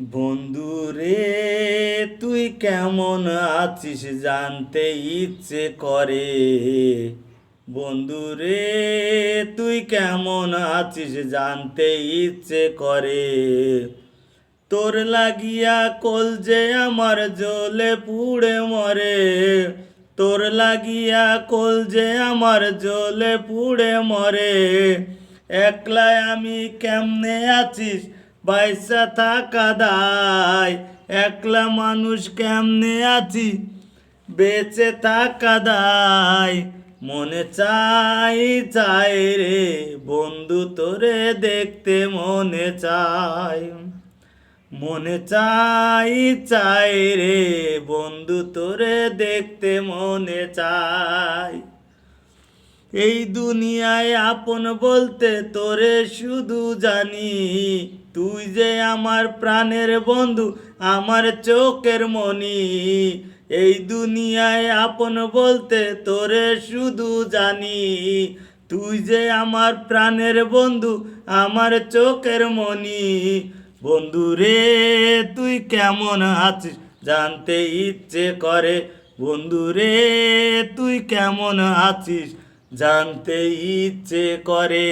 বন্ধু রে, তুই কেমন আছিস জানতে ইচ্ছে করে। বন্ধু রে, তুই কেমন আছিস জানতে ইচ্ছে করে। তোর লাগিয়া কলজে আমার জ্বলে পুড়ে মরে। তোর লাগিয়া কলজে আমার জ্বলে পুড়ে মরে। একলাই আমি কেমনে আছিস বাইসা থাকা দায়। একলা মানুষ কেমনে আছি বেঁচে থাকা দায়। মনে চাই চাই রে বন্ধু, তোরে দেখতে মনে চাই। মনে চাই চাই রে বন্ধু, তোরে দেখতে মনে চাই। এই দুনিয়ায় আপন বলতে তোরে শুধু জানি। তুই যে আমার প্রাণের বন্ধু, আমার চোখের মনি। এই দুনিয়ায় আপন বলতে তোরে শুধু জানি। তুই যে আমার প্রাণের বন্ধু, আমার চোখের মনি। বন্ধু রে, তুই কেমন আছিস জানতে ইচ্ছে করে। বন্ধু রে, তুই কেমন আছিস জানতে ইচ্ছে করে।